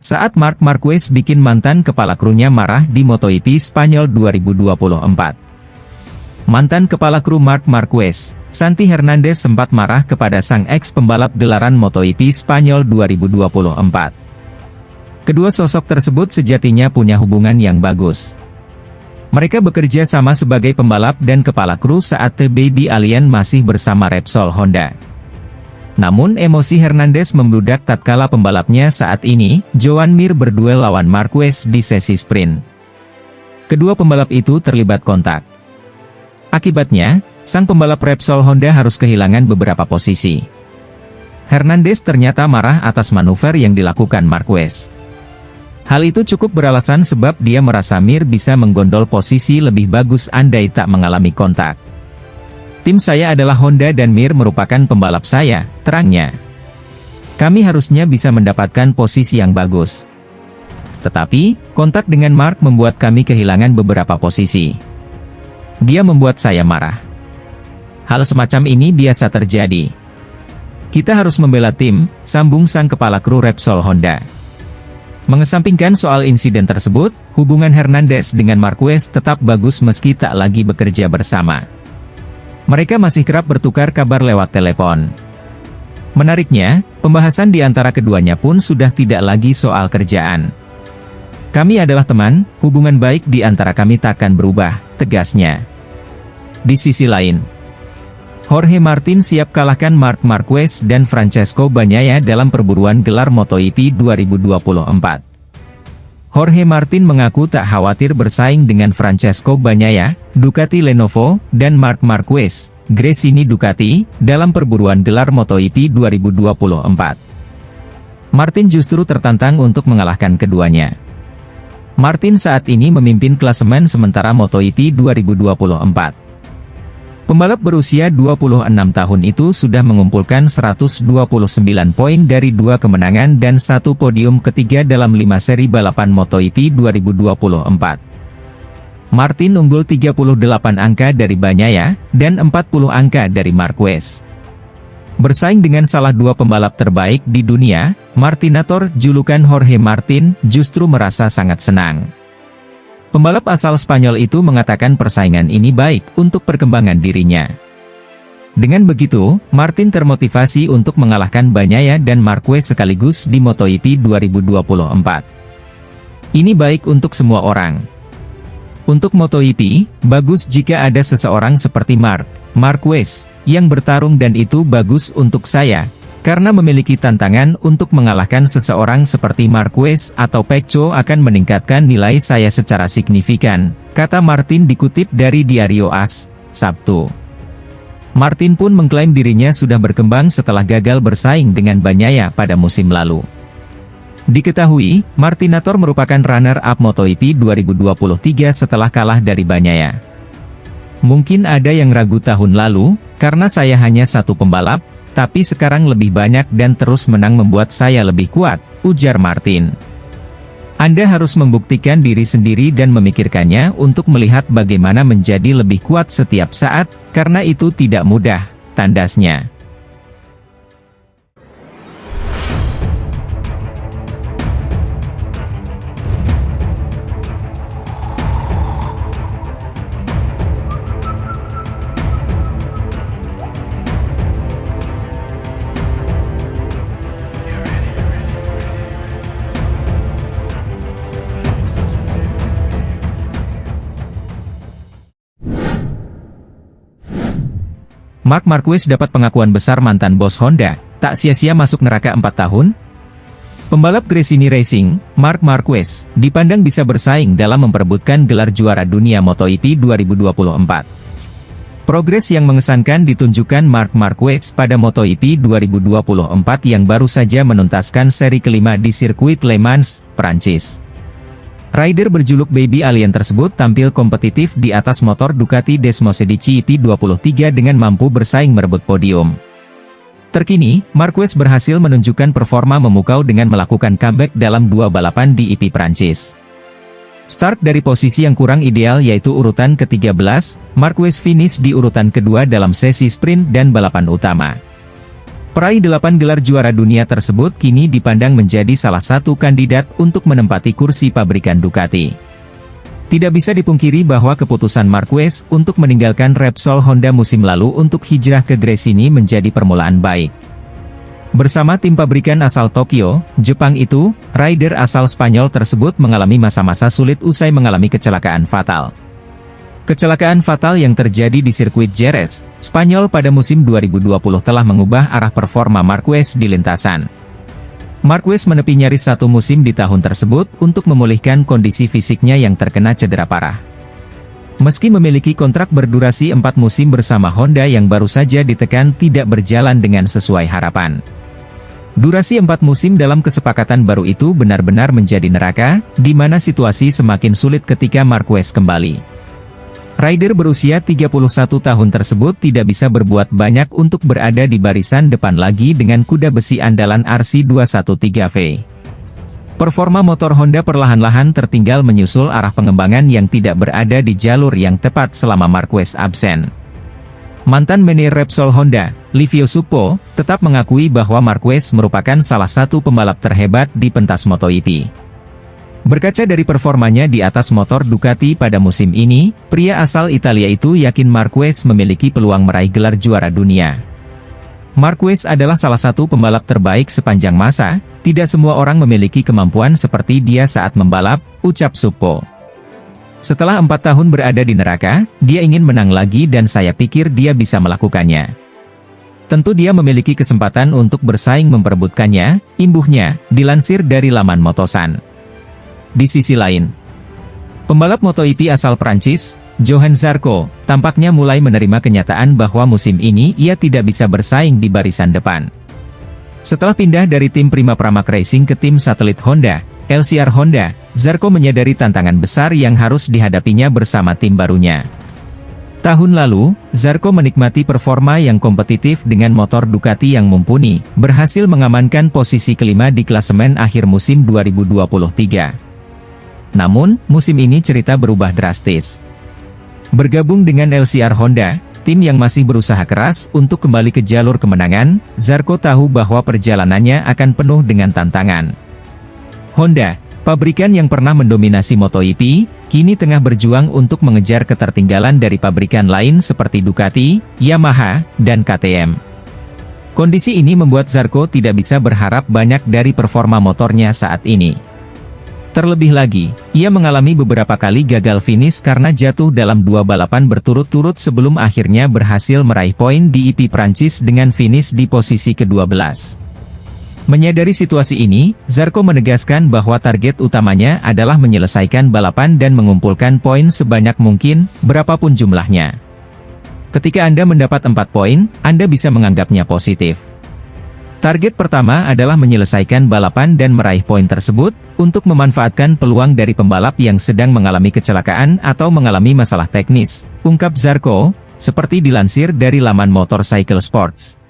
Saat Marc Marquez bikin mantan kepala krunya marah di MotoGP Spanyol 2024. Mantan kepala kru Marc Marquez, Santi Hernandez sempat marah kepada sang ex-pembalap gelaran MotoGP Spanyol 2024. Kedua sosok tersebut sejatinya punya hubungan yang bagus. Mereka bekerja sama sebagai pembalap dan kepala kru saat The Baby Alien masih bersama Repsol Honda. Namun emosi Hernandez membludak tatkala pembalapnya saat ini, Joan Mir berduel lawan Marquez di sesi sprint. Kedua pembalap itu terlibat kontak. Akibatnya, sang pembalap Repsol Honda harus kehilangan beberapa posisi. Hernandez ternyata marah atas manuver yang dilakukan Marquez. Hal itu cukup beralasan sebab dia merasa Mir bisa menggondol posisi lebih bagus andai tak mengalami kontak. Tim saya adalah Honda dan Mir merupakan pembalap saya, terangnya. Kami harusnya bisa mendapatkan posisi yang bagus. Tetapi, kontak dengan Marc membuat kami kehilangan beberapa posisi. Dia membuat saya marah. Hal semacam ini biasa terjadi. Kita harus membela tim, sambung sang kepala kru Repsol Honda. Mengesampingkan soal insiden tersebut, hubungan Hernandez dengan Marquez tetap bagus meski tak lagi bekerja bersama. Mereka masih kerap bertukar kabar lewat telepon. Menariknya, pembahasan di antara keduanya pun sudah tidak lagi soal kerjaan. Kami adalah teman, hubungan baik di antara kami takkan berubah, tegasnya. Di sisi lain, Jorge Martin siap kalahkan Marc Marquez dan Francesco Bagnaia dalam perburuan gelar MotoGP 2024. Jorge Martin mengaku tak khawatir bersaing dengan Francesco Bagnaia, Ducati Lenovo, dan Marc Marquez, Gresini Ducati, dalam perburuan gelar MotoGP 2024. Martin justru tertantang untuk mengalahkan keduanya. Martin saat ini memimpin klasemen sementara MotoGP 2024. Pembalap berusia 26 tahun itu sudah mengumpulkan 129 poin dari 2 kemenangan dan 1 podium ketiga dalam 5 seri balapan MotoGP 2024. Martin unggul 38 angka dari Bagnaia, dan 40 angka dari Marquez. Bersaing dengan salah 2 pembalap terbaik di dunia, Martinator, julukan Jorge Martin, justru merasa sangat senang. Pembalap asal Spanyol itu mengatakan persaingan ini baik untuk perkembangan dirinya. Dengan begitu, Martin termotivasi untuk mengalahkan Bagnaia dan Marquez sekaligus di MotoGP 2024. Ini baik untuk semua orang. Untuk MotoGP, bagus jika ada seseorang seperti Marc Marquez yang bertarung dan itu bagus untuk saya. Karena memiliki tantangan untuk mengalahkan seseorang seperti Marquez atau Pecco akan meningkatkan nilai saya secara signifikan, kata Martin dikutip dari Diario AS, Sabtu. Martin pun mengklaim dirinya sudah berkembang setelah gagal bersaing dengan Bagnaia pada musim lalu. Diketahui, Martinator merupakan runner-up MotoGP 2023 setelah kalah dari Bagnaia. Mungkin ada yang ragu tahun lalu, karena saya hanya satu pembalap, tapi sekarang lebih banyak dan terus menang membuat saya lebih kuat, ujar Martin. Anda harus membuktikan diri sendiri dan memikirkannya untuk melihat bagaimana menjadi lebih kuat setiap saat, karena itu tidak mudah, tandasnya. Marc Marquez dapat pengakuan besar mantan bos Honda, tak sia-sia masuk neraka 4 tahun? Pembalap Gresini Racing, Marc Marquez, dipandang bisa bersaing dalam memperebutkan gelar juara dunia MotoGP 2024. Progres yang mengesankan ditunjukkan Marc Marquez pada MotoGP 2024 yang baru saja menuntaskan seri kelima di sirkuit Le Mans, Prancis. Rider berjuluk Baby Alien tersebut tampil kompetitif di atas motor Ducati Desmosedici EP23 dengan mampu bersaing merebut podium. Terkini, Marquez berhasil menunjukkan performa memukau dengan melakukan comeback dalam 2 balapan di EP Prancis. Start dari posisi yang kurang ideal yaitu urutan ke-13, Marquez finish di urutan kedua dalam sesi sprint dan balapan utama. Peraih 8 gelar juara dunia tersebut kini dipandang menjadi salah satu kandidat untuk menempati kursi pabrikan Ducati. Tidak bisa dipungkiri bahwa keputusan Marquez untuk meninggalkan Repsol Honda musim lalu untuk hijrah ke Gresini menjadi permulaan baik. Bersama tim pabrikan asal Tokyo, Jepang itu, rider asal Spanyol tersebut mengalami masa-masa sulit usai mengalami kecelakaan fatal. Kecelakaan fatal yang terjadi di sirkuit Jerez, Spanyol pada musim 2020 telah mengubah arah performa Marquez di lintasan. Marquez menepi nyaris satu musim di tahun tersebut untuk memulihkan kondisi fisiknya yang terkena cedera parah. Meski memiliki kontrak berdurasi 4 musim bersama Honda yang baru saja ditekan tidak berjalan dengan sesuai harapan. Durasi 4 musim dalam kesepakatan baru itu benar-benar menjadi neraka, di mana situasi semakin sulit ketika Marquez kembali. Rider berusia 31 tahun tersebut tidak bisa berbuat banyak untuk berada di barisan depan lagi dengan kuda besi andalan RC213V. Performa motor Honda perlahan-lahan tertinggal menyusul arah pengembangan yang tidak berada di jalur yang tepat selama Marquez absen. Mantan manajer Repsol Honda, Livio Suppo, tetap mengakui bahwa Marquez merupakan salah satu pembalap terhebat di pentas MotoGP. Berkaca dari performanya di atas motor Ducati pada musim ini, pria asal Italia itu yakin Marquez memiliki peluang meraih gelar juara dunia. Marquez adalah salah satu pembalap terbaik sepanjang masa, tidak semua orang memiliki kemampuan seperti dia saat membalap, ucap Suppo. Setelah 4 tahun berada di neraka, dia ingin menang lagi dan saya pikir dia bisa melakukannya. Tentu dia memiliki kesempatan untuk bersaing memperebutkannya, imbuhnya, dilansir dari laman Motosan. Di sisi lain, pembalap MotoGP asal Prancis, Johan Zarco, tampaknya mulai menerima kenyataan bahwa musim ini ia tidak bisa bersaing di barisan depan. Setelah pindah dari tim Prima Pramac Racing ke tim satelit Honda, LCR Honda, Zarco menyadari tantangan besar yang harus dihadapinya bersama tim barunya. Tahun lalu, Zarco menikmati performa yang kompetitif dengan motor Ducati yang mumpuni, berhasil mengamankan posisi kelima di klasemen akhir musim 2023. Namun, musim ini cerita berubah drastis. Bergabung dengan LCR Honda, tim yang masih berusaha keras untuk kembali ke jalur kemenangan, Zarco tahu bahwa perjalanannya akan penuh dengan tantangan. Honda, pabrikan yang pernah mendominasi MotoGP, kini tengah berjuang untuk mengejar ketertinggalan dari pabrikan lain seperti Ducati, Yamaha, dan KTM. Kondisi ini membuat Zarco tidak bisa berharap banyak dari performa motornya saat ini. Terlebih lagi, ia mengalami beberapa kali gagal finish karena jatuh dalam 2 balapan berturut-turut sebelum akhirnya berhasil meraih poin di IP Prancis dengan finish di posisi ke-12. Menyadari situasi ini, Zarco menegaskan bahwa target utamanya adalah menyelesaikan balapan dan mengumpulkan poin sebanyak mungkin, berapapun jumlahnya. Ketika Anda mendapat 4 poin, Anda bisa menganggapnya positif. Target pertama adalah menyelesaikan balapan dan meraih poin tersebut, untuk memanfaatkan peluang dari pembalap yang sedang mengalami kecelakaan atau mengalami masalah teknis, ungkap Zarco, seperti dilansir dari laman Motorcycle Sports.